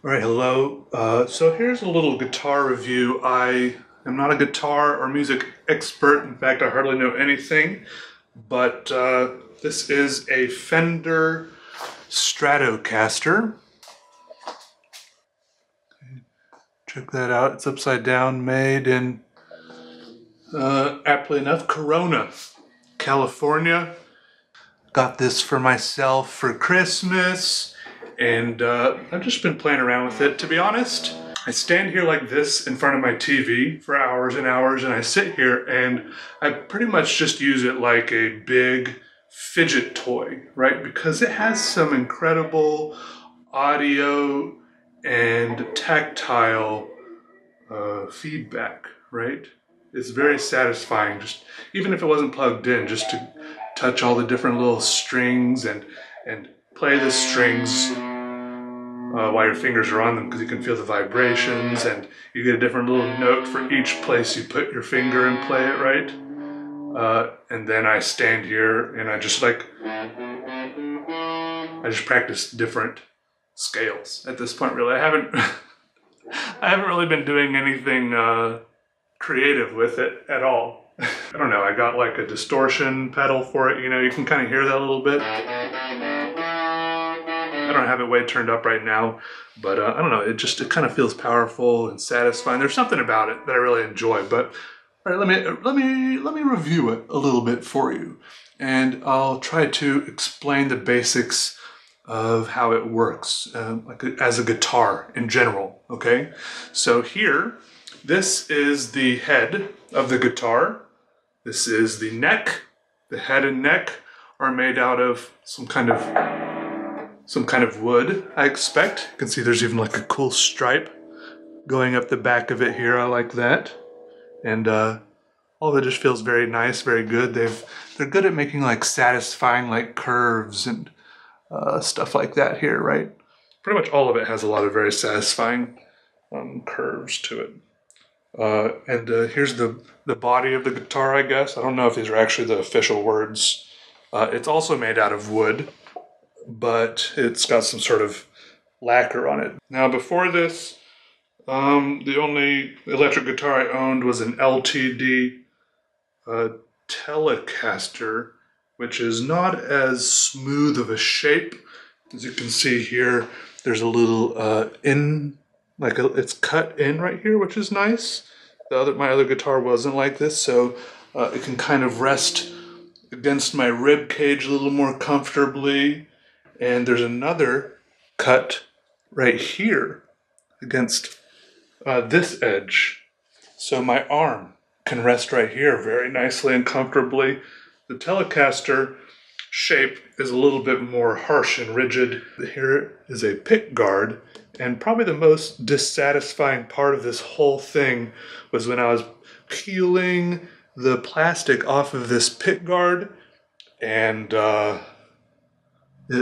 All right, hello. So here's a little guitar review. I am not a guitar or music expert. In fact, I hardly know anything. But this is a Fender Stratocaster. Check that out. It's upside down, made in, aptly enough, Corona, California. Got this for myself for Christmas, and I've just been playing around with it. To be honest, I stand here like this in front of my TV for hours and hours, and I sit here and I pretty much just use it like a big fidget toy, right? Because it has some incredible audio and tactile feedback, right? It's very satisfying, just even if it wasn't plugged in, just to touch all the different little strings and play the strings while your fingers are on them, because you can feel the vibrations and you get a different little note for each place you put your finger and play it, right? And then I stand here and I just practice different scales at this point. Really, I haven't I haven't really been doing anything creative with it at all. I don't know, I got like a distortion pedal for it, you can kind of hear that a little bit. I don't have it way turned up right now, but I don't know, it kind of feels powerful and satisfying. There's something about it that I really enjoy, but all right, let me review it a little bit for you, and I'll try to explain the basics of how it works, as a guitar in general, okay? So here, this is the head of the guitar. This is the neck. The head and neck are made out of some kind of wood, I expect. You can see there's even like a cool stripe going up the back of it here. I like that. And all of it just feels very nice, very good. They're good at making like satisfying like curves and stuff like that here, right? Pretty much all of it has a lot of very satisfying curves to it. And here's the body of the guitar, I guess. I don't know if these are actually the official words. It's also made out of wood, but it's got some sort of lacquer on it. Now, before this, the only electric guitar I owned was an LTD Telecaster, which is not as smooth of a shape. As you can see here, there's a little it's cut in right here, which is nice. My other guitar wasn't like this, so it can kind of rest against my rib cage a little more comfortably. And there's another cut right here against this edge, so my arm can rest right here very nicely and comfortably. The Telecaster shape is a little bit more harsh and rigid. Here is a pick guard, and probably the most dissatisfying part of this whole thing was when I was peeling the plastic off of this pick guard, and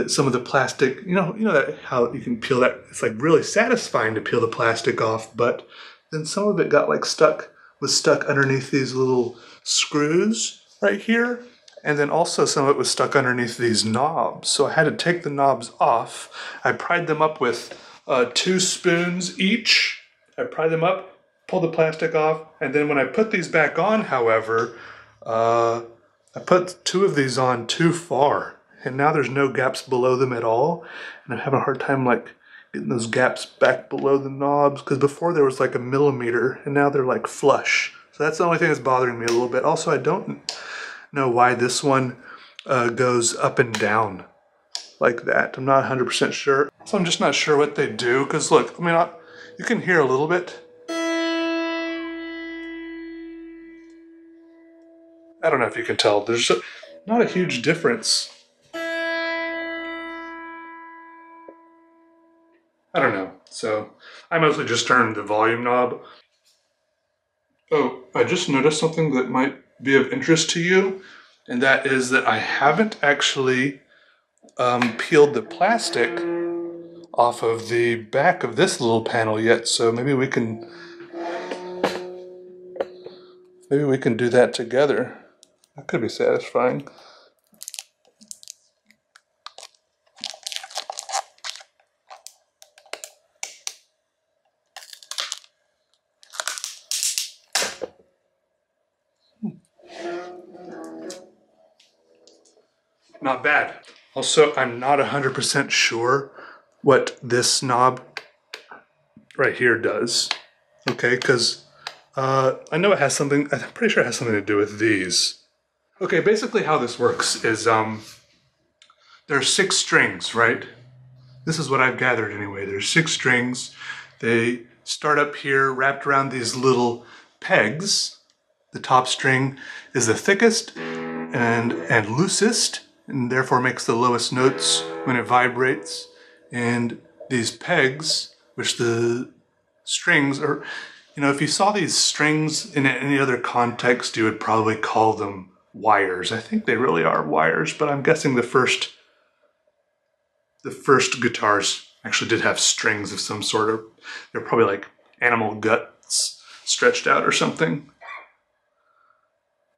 some of the plastic, that how you can peel that. It's like really satisfying to peel the plastic off, but then some of it got like was stuck underneath these little screws right here. And then also some of it was stuck underneath these knobs. So I had to take the knobs off. I pried them up with 2 spoons each. I pried them up, pulled the plastic off, and then when I put these back on, however, I put 2 of these on too far. And now there's no gaps below them at all. And I'm having a hard time like getting those gaps back below the knobs, because before there was like a millimeter and now they're like flush. So that's the only thing that's bothering me a little bit. Also, I don't know why this one goes up and down like that. I'm not 100% sure. So I'm just not sure what they do, because look, you can hear a little bit. I don't know if you can tell. There's not a huge difference. I don't know. So I mostly just turned the volume knob. Oh, I just noticed something that might be of interest to you, and that is that I haven't actually peeled the plastic off of the back of this little panel yet, so maybe we can do that together. That could be satisfying. not bad. Also, I'm not 100% sure what this knob right here does. Okay, because I know it has something, I'm pretty sure it has something to do with these. Okay, basically how this works is there's 6 strings, right? This is what I've gathered anyway. There's 6 strings. They start up here wrapped around these little pegs. The top string is the thickest and loosest, and therefore makes the lowest notes when it vibrates. And these pegs, which the strings are, you know, if you saw these strings in any other context, you would probably call them wires. I think they really are wires, but I'm guessing the first guitars actually did have strings of some sort. Of they're probably like animal guts stretched out or something.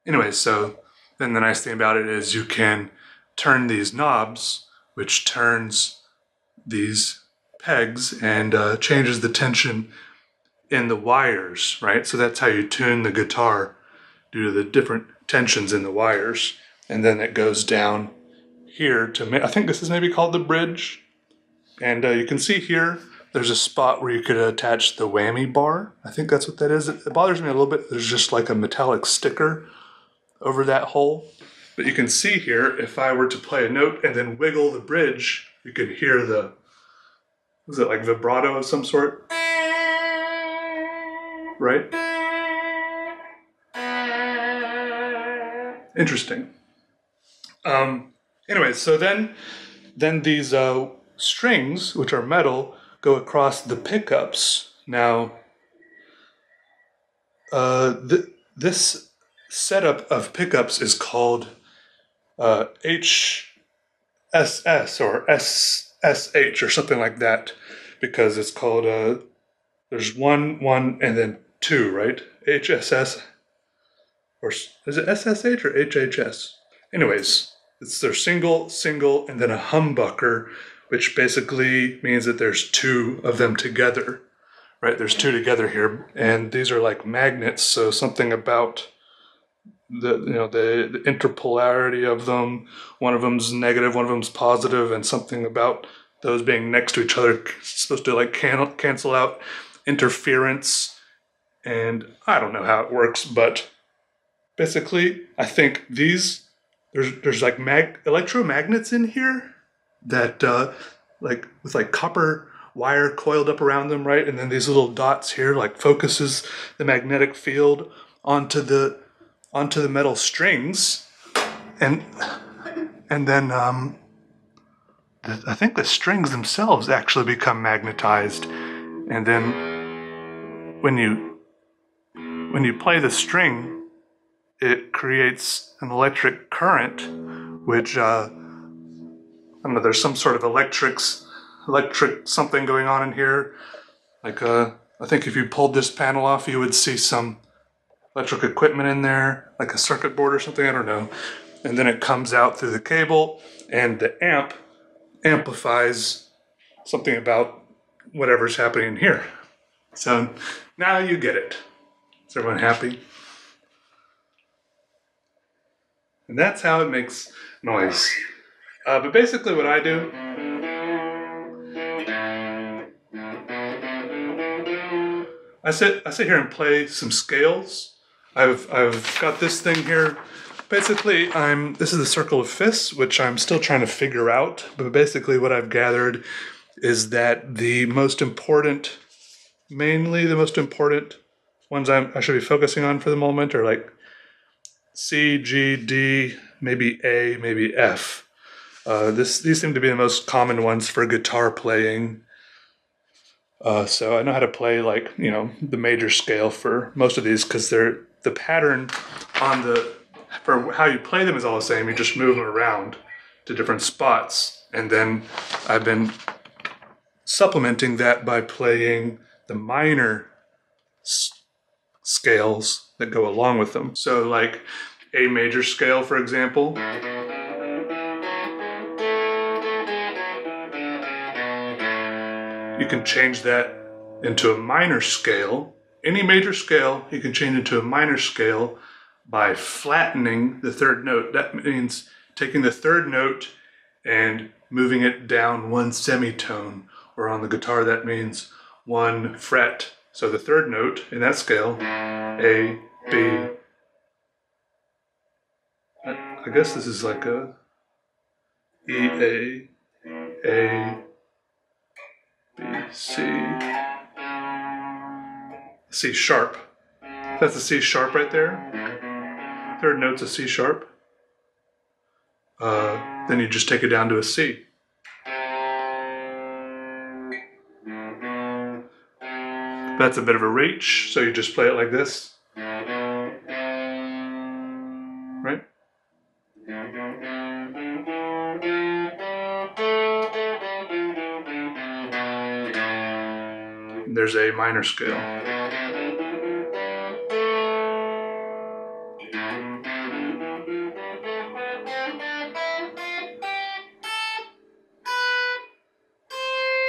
Anyway, so then the nice thing about it is you can turn these knobs, which turns these pegs and changes the tension in the wires, right? So that's how you tune the guitar, due to the different tensions in the wires. And then it goes down here to, I think this is maybe called the bridge. And you can see here, there's a spot where you could attach the whammy bar. I think that's what that is. It bothers me a little bit. There's just like a metallic sticker over that hole. But you can see here, if I were to play a note and then wiggle the bridge, you could hear the, was it like vibrato of some sort? Right? Interesting. Anyway, so then these strings, which are metal, go across the pickups. Now, this setup of pickups is called HSS or SSH or something like that, because it's called, there's one, and then 2, right? HSS, or is it SSH or HHS? Anyways, it's their single, and then a humbucker, which basically means that there's 2 of them together, right? There's 2 together here, and these are like magnets, so something about the interpolarity of them. One of them's negative, one of them's positive, and something about those being next to each other is supposed to like cancel out interference. And I don't know how it works, but basically I think these, there's like electromagnets in here that like with like copper wire coiled up around them, right? And then these little dots here like focuses the magnetic field onto the metal strings, and then I think the strings themselves actually become magnetized, and then when you play the string, it creates an electric current, which I don't know, there's some sort of electric something going on in here. Like I think if you pulled this panel off, you would see some electric equipment in there, like a circuit board or something, I don't know. And then it comes out through the cable, and the amp amplifies something about whatever's happening here. So now you get it. Is everyone happy? And that's how it makes noise. But basically what I do, I sit here and play some scales. I've got this thing here. Basically, this is the circle of fifths, which I'm still trying to figure out. But basically what I've gathered is that the most important ones I should be focusing on for the moment are like C, G, D, maybe A, maybe F. These seem to be the most common ones for guitar playing. So I know how to play like, the major scale for most of these, because the pattern for how you play them is all the same. You just move them around to different spots. And then I've been supplementing that by playing the minor scales that go along with them. So like A major scale, for example. You can change that into a minor scale. Any major scale, you can change into a minor scale by flattening the third note. That means taking the third note and moving it down one semitone, or on the guitar that means one fret. So the third note in that scale, A, B. I guess this is like a E, A, B, C, C sharp. That's a C sharp right there. Third note's a C sharp. Then you just take it down to a C. That's a bit of a reach, so you just play it like this. Right? There's a minor scale.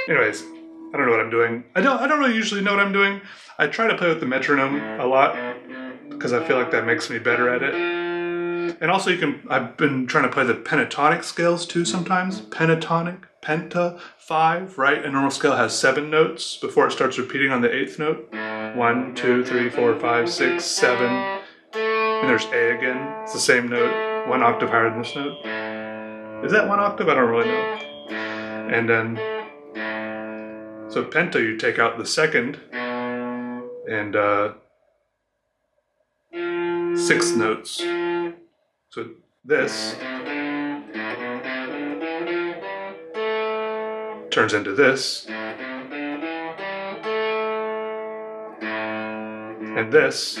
Anyways, I don't know what I'm doing. I don't really usually know what I'm doing. I try to play with the metronome a lot because I feel like that makes me better at it. And also I've been trying to play the pentatonic scales too sometimes. Pentatonic, penta, 5, right? A normal scale has 7 notes before it starts repeating on the 8th note. 1, 2, 3, 4, 5, 6, 7. And there's A again. It's the same note, 1 octave higher than this note. Is that 1 octave? I don't really know. And then, so penta, you take out the second and 6 notes. So this turns into this, and this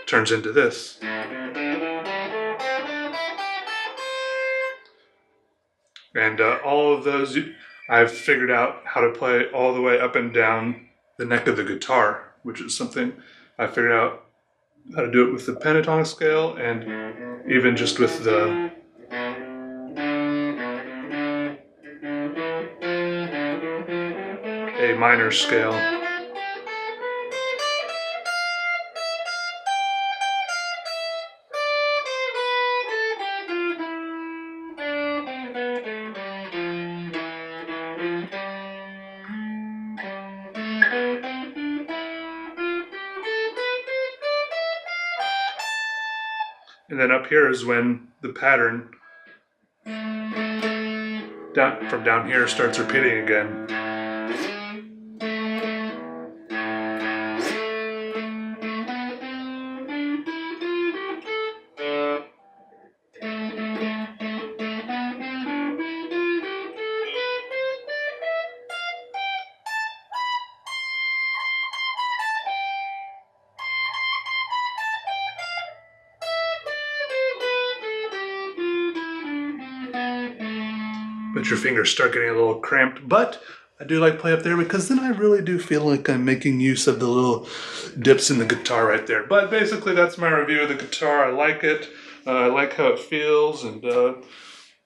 turns into this. And all of those, I've figured out how to play all the way up and down the neck of the guitar, which is something I figured out how to do it with the pentatonic scale and even just with the A minor scale. And then up here is when the pattern from down here starts repeating again. But your fingers start getting a little cramped. But I do like play up there because then I really do feel like I'm making use of the little dips in the guitar right there. But basically that's my review of the guitar. I like it. I like how it feels and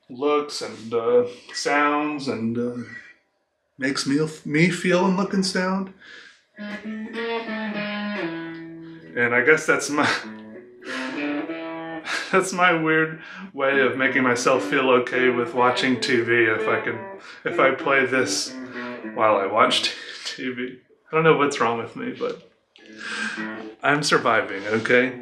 looks and sounds and makes me feel and look and sound. And I guess that's my weird way of making myself feel okay with watching TV. If I play this while I watch TV. I don't know what's wrong with me, but I'm surviving, okay?